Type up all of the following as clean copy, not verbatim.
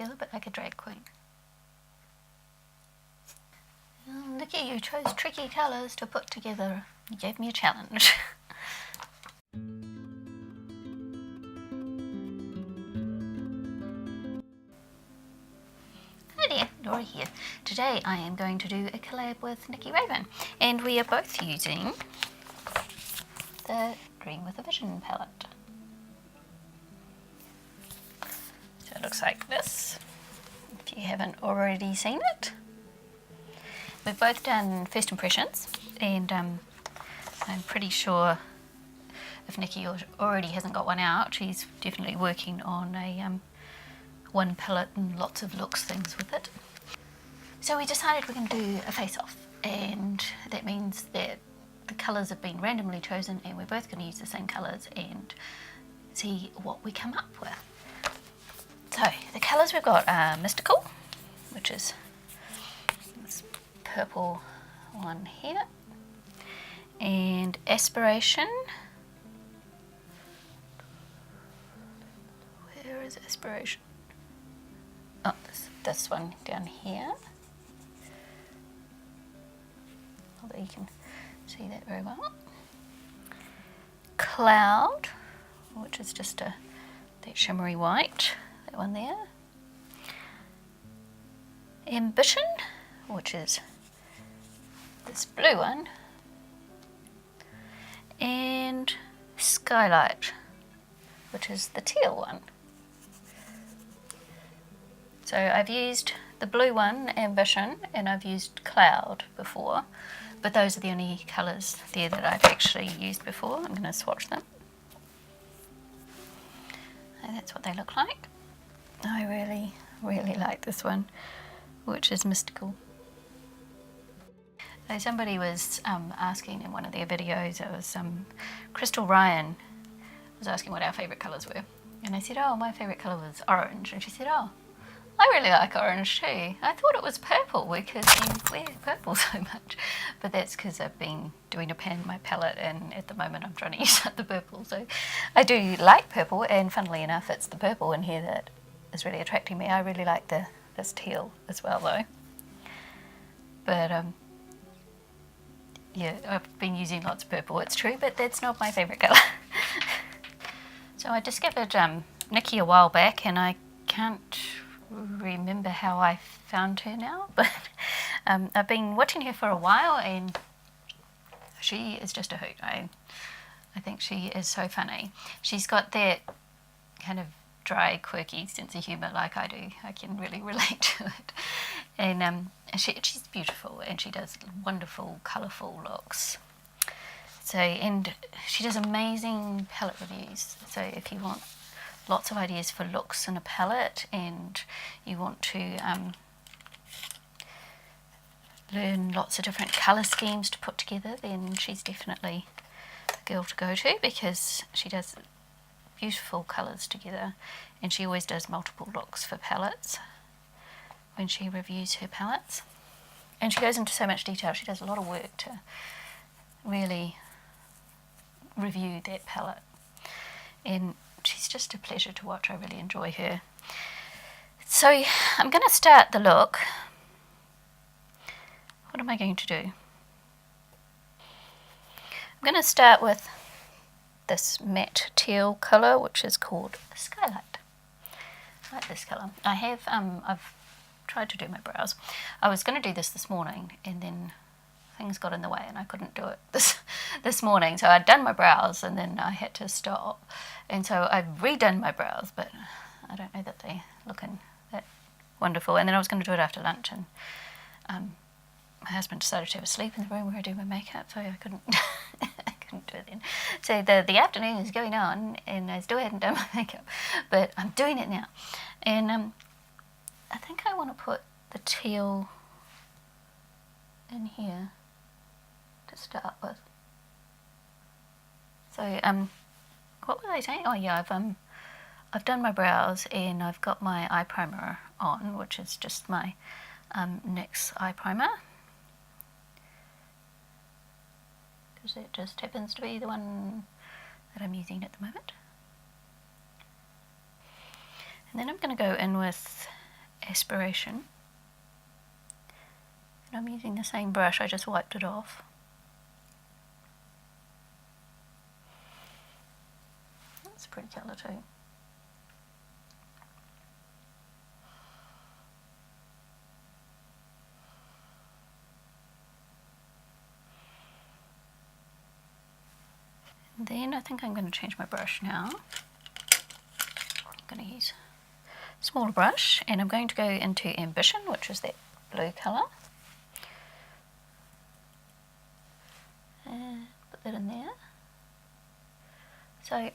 feel a bit like a drag queen. Oh, Nikki, you chose tricky colours to put together. You gave me a challenge. Hi there, Laura here. Today I am going to do a collab with Nikki Raven, and we are both using the Dream with a Vision palette. So it looks like this, if you haven't already seen it. We've both done first impressions, and I'm pretty sure if Nikki already hasn't got one out, she's definitely working on a one palette and lots of looks things with it. So we decided we're going to do a face-off, and that means that the colours have been randomly chosen and we're both going to use the same colours and see what we come up with. So the colours we've got are Mystical, which is this purple one here, and Aspiration. Where is Aspiration? Oh, this one down here. Although you can see that very well. Cloud, which is just that shimmery white, that one there. Ambition, which is this blue one. And Skylight, which is the teal one. So I've used the blue one, Ambition, and I've used Cloud before, but those are the only colours there that I've actually used before. I'm going to swatch them. And that's what they look like. I really, really like this one, which is Mystical. So somebody was asking in one of their videos, it was Crystal Ryan was asking what our favourite colours were. And I said, oh, my favourite colour was orange. And she said, oh, I really like orange too. I thought it was purple because you wear purple so much. But that's because I've been doing a pan in my palette, and at the moment I'm trying to use up the purple. So I do like purple, and funnily enough it's the purple in here that is really attracting me. I really like this teal as well though. But yeah, I've been using lots of purple, it's true, but that's not my favourite colour. So I discovered Nikki a while back, and I can't remember how I found her now, but I've been watching her for a while, and she is just a hoot. I think she is so funny. She's got that kind of dry, quirky sense of humour like I do. I can really relate to it. And she's beautiful, and she does wonderful, colourful looks. So, and she does amazing palette reviews. So if you want lots of ideas for looks in a palette, and you want to learn lots of different colour schemes to put together, then she's definitely the girl to go to, because she does beautiful colours together, and she always does multiple looks for palettes when she reviews her palettes. And she goes into so much detail. She does a lot of work to really review that palette, and she's just a pleasure to watch. I really enjoy her. So I'm going to start the look. What am I going to do? I'm going to start with this matte teal colour, which is called Skylight. I like this colour. I've tried to do my brows. I was going to do this morning, and then things got in the way and I couldn't do it this morning. So I'd done my brows and then I had to stop. And so I've redone my brows, but I don't know that they're looking that wonderful. And then I was going to do it after lunch, and my husband decided to have a sleep in the room where I do my makeup, so I couldn't I couldn't do it then. So the afternoon is going on, and I still hadn't done my makeup, but I'm doing it now. And I think I want to put the teal in here to start with. So what was I saying? Oh yeah, I've done my brows, and I've got my eye primer on, which is just my NYX eye primer, because it just happens to be the one that I'm using at the moment. And then I'm going to go in with aspiration. And I'm using the same brush, I just wiped it off. That's a pretty colour too. And then I think I'm going to change my brush now. I'm going to use a smaller brush, and I'm going to go into Ambition, which is that blue colour. And put that in there. So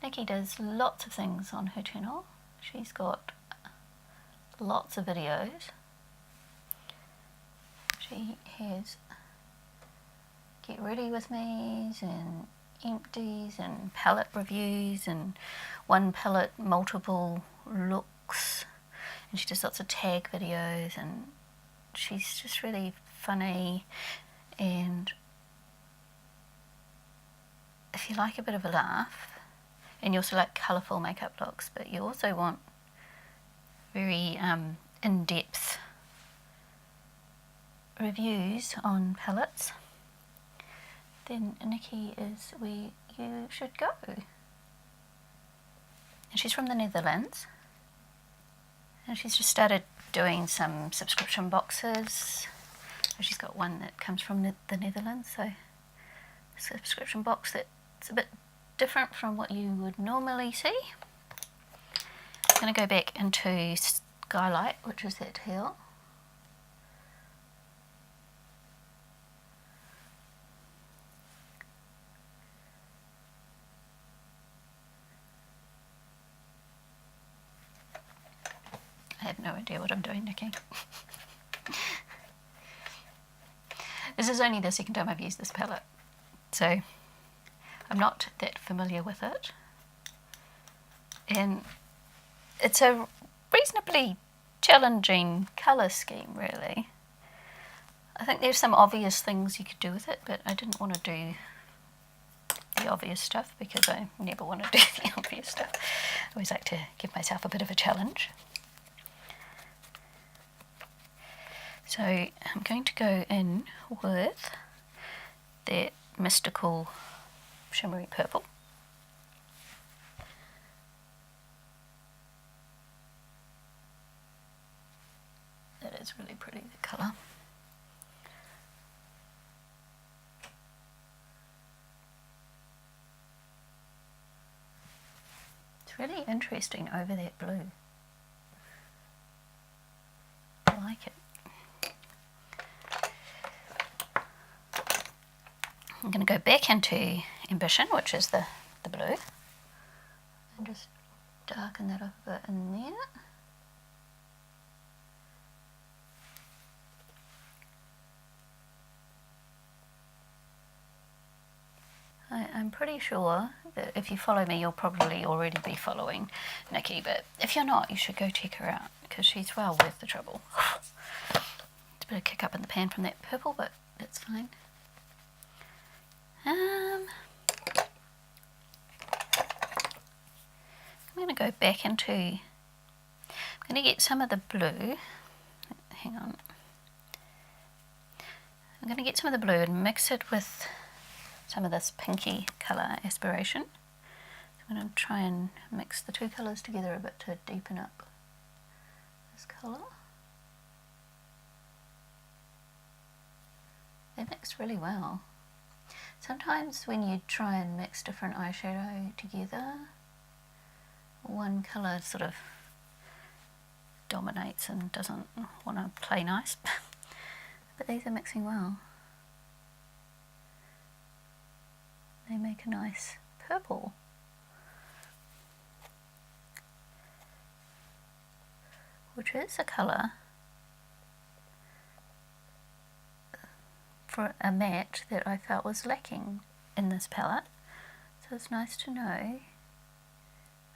Nikki does lots of things on her channel. She's got lots of videos. She has get ready with me's and empties and palette reviews and one palette multiple looks, and she does lots of tag videos, and she's just really funny. And if you like a bit of a laugh, and you also like colourful makeup looks, but you also want very in-depth reviews on palettes, then Nikki is where you should go. And she's from the Netherlands, and she's just started doing some subscription boxes. So she's got one that comes from the Netherlands, so a subscription box that's a bit different from what you would normally see. I'm going to go back into Skylight, which is that teal. I have no idea what I'm doing, Nikki. This is only the second time I've used this palette, so I'm not that familiar with it. And it's a reasonably challenging colour scheme, really. I think there's some obvious things you could do with it, but I didn't want to do the obvious stuff because I never want to do the obvious stuff. I always like to give myself a bit of a challenge. So I'm going to go in with that mystical shimmery purple. That is really pretty, the colour. It's really interesting over that blue. I like it. I'm going to go back into Ambition, which is the blue, and just darken that up a bit in there. I'm pretty sure that if you follow me, you'll probably already be following Nikki, but if you're not, you should go check her out because she's well worth the trouble. It's a bit of kick up in the pan from that purple, but that's fine. I'm going to go back into, I'm going to get some of the blue, hang on, I'm going to get some of the blue and mix it with some of this pinky colour Aspiration. So I'm going to try and mix the two colours together a bit to deepen up this colour. They mix really well. Sometimes when you try and mix different eyeshadow together, one colour sort of dominates and doesn't want to play nice. But these are mixing well. They make a nice purple. Which is a colour for a matte that I felt was lacking in this palette. So it's nice to know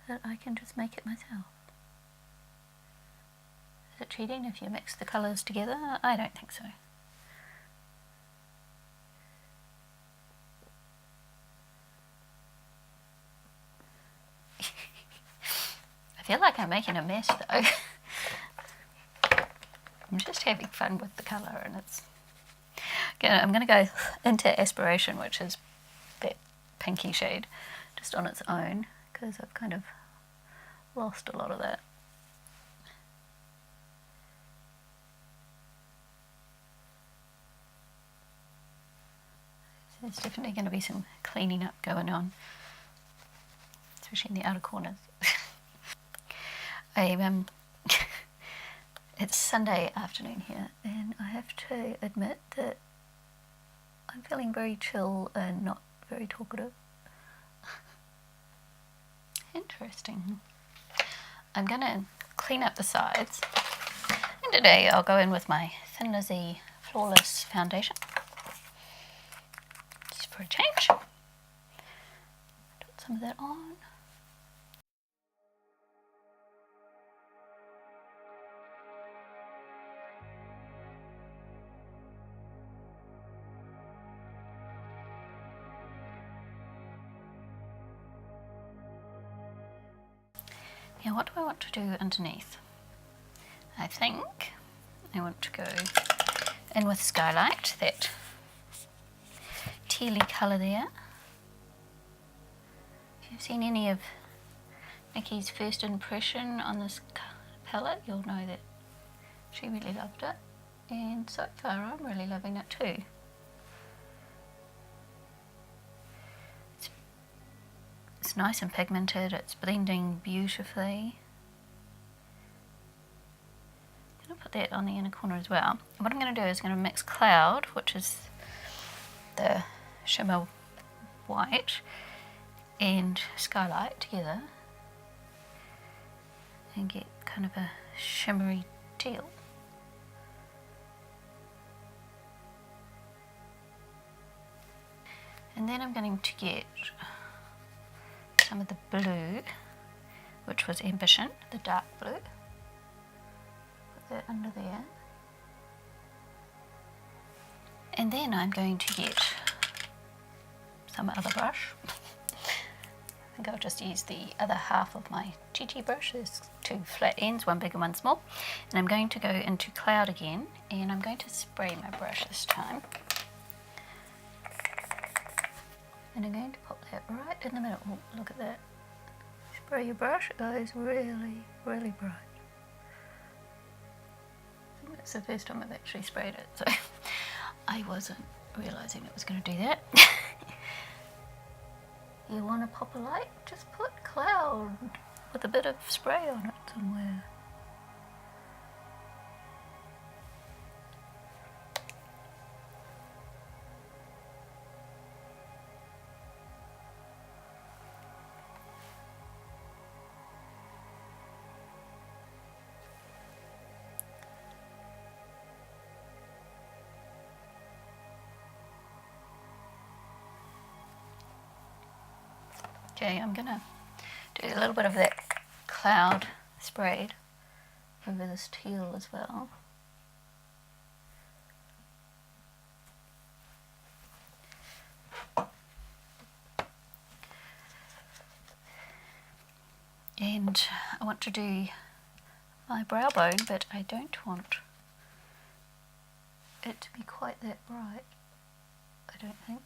that I can just make it myself. Is it cheating if you mix the colours together? I don't think so. I I feel like I'm making a mess though. I'm just having fun with the colour, and I'm going to go into Aspiration, which is that pinky shade, just on its own, because I've kind of lost a lot of that. So there's definitely going to be some cleaning up going on, especially in the outer corners. It's Sunday afternoon here, and I have to admit that I'm feeling very chill and not very talkative. Interesting. I'm going to clean up the sides, and today I'll go in with my Thin Lizzy Flawless Foundation, just for a change. Put some of that on. Now what do I want to do underneath? I think I want to go in with Skylight, that tealy colour there. If you've seen any of Nikki's first impression on this palette, you'll know that she really loved it, and so far I'm really loving it too. It's nice and pigmented, it's blending beautifully. I'm going to put that on the inner corner as well. And what I'm going to do is I'm going to mix Cloud, which is the shimmer white, and Skylight together and get kind of a shimmery teal. And then I'm going to get some of the blue, which was Ambition, the dark blue. Put that under there. And then I'm going to get some other brush. I think I'll just use the other half of my GT brush. There's two flat ends, one big and one small. And I'm going to go into Cloud again, and I'm going to spray my brush this time. And I'm going to pop that right in the middle. Oh, look at that. Spray your brush, it goes really, really bright. I think that's the first time I've actually sprayed it, so I wasn't realising it was going to do that. You want to pop a light? Just put Cloud with a bit of spray on it somewhere. Okay, I'm gonna do a little bit of that Cloud sprayed over this teal as well. And I want to do my brow bone, but I don't want it to be quite that bright. I don't think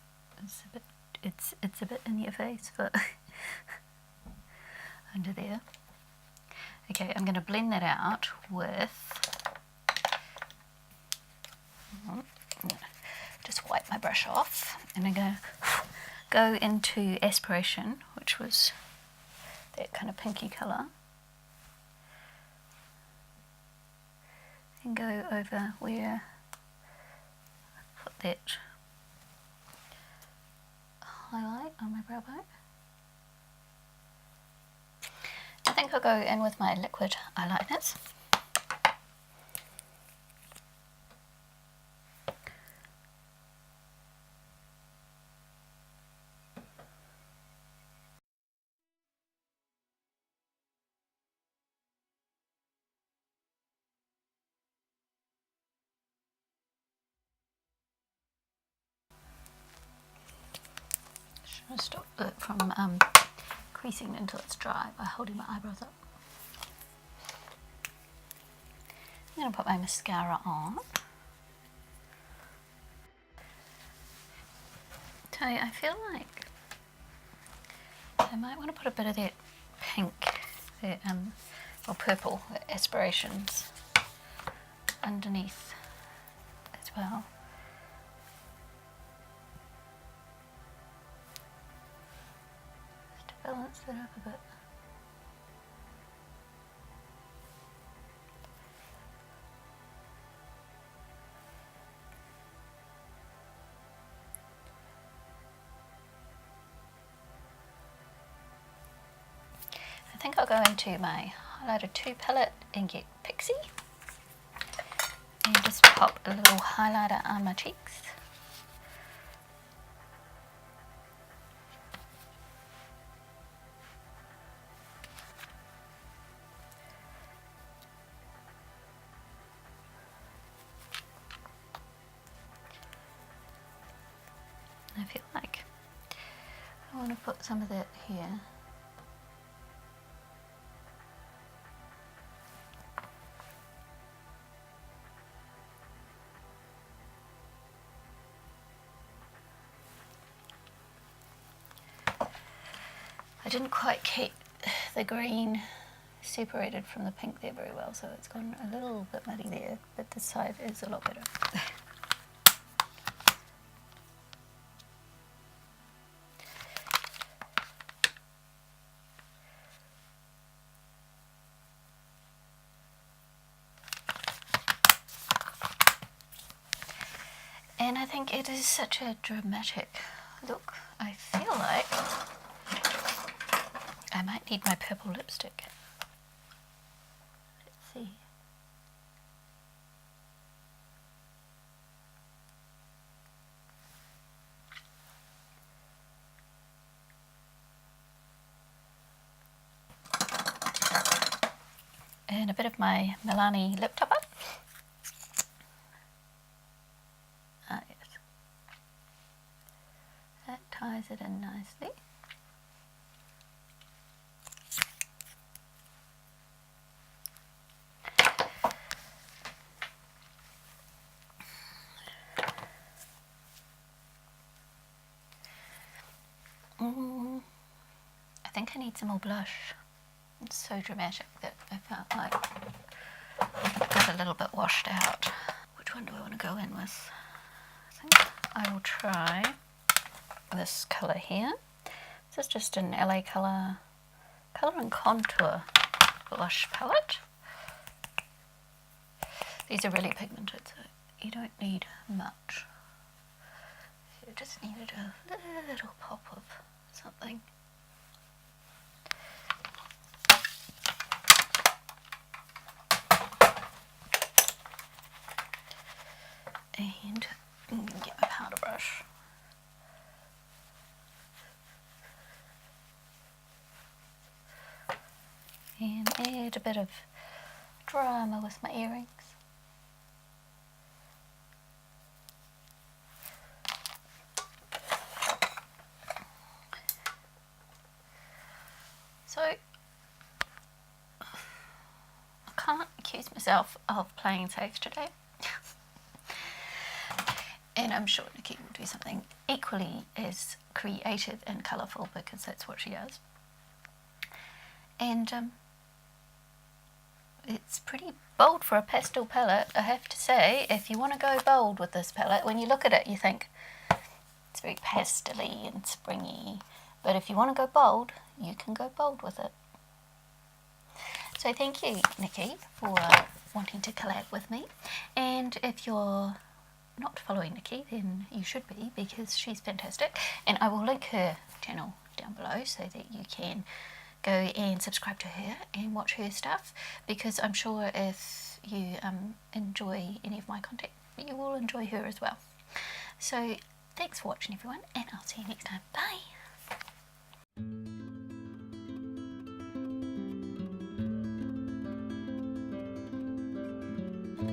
it's a bit in your face, but under there. Okay, I'm going to blend that out with, just wipe my brush off, and I'm going to go into Aspiration, which was that kind of pinky colour, and go over where I put that highlight on my brow bone. I think I'll go in with my liquid eyeliners. Should I stop it from creasing until it's dry by holding my eyebrows up? I'm going to put my mascara on. So I feel like I might want to put a bit of that pink, that, or purple aspirations underneath as well. Just to balance that up a bit. I think I'll go into my highlighter 2 palette and get Pixie and just pop a little highlighter on my cheeks. I feel like I want to put some of that here. I didn't quite keep the green separated from the pink there very well, so it's gone a little bit muddy there, but this side is a lot better. And I think it is such a dramatic look. I feel like I might need my purple lipstick. Let's see. And a bit of my Milani lip topper. Ah, yes. That ties it in nicely. I think I need some more blush. It's so dramatic that I felt like it got a little bit washed out. Which one do I want to go in with? I think I will try this colour here. This is just an LA Colour and Contour blush palette. These are really pigmented, so you don't need much. You just needed a little pop of something. And get my powder brush. And add a bit of drama with my earrings. So, I can't accuse myself of playing safe today. And I'm sure Nikki will do something equally as creative and colourful, because that's what she does. And it's pretty bold for a pastel palette, I have to say. If you want to go bold with this palette, when you look at it you think it's very pastel-y and springy. But if you want to go bold, you can go bold with it. So thank you, Nikki, for wanting to collab with me. And if you're not following Nikki, then you should be, because she's fantastic. And I will link her channel down below so that you can go and subscribe to her and watch her stuff, because I'm sure if you enjoy any of my content, you will enjoy her as well. So thanks for watching, everyone, and I'll see you next time. Bye!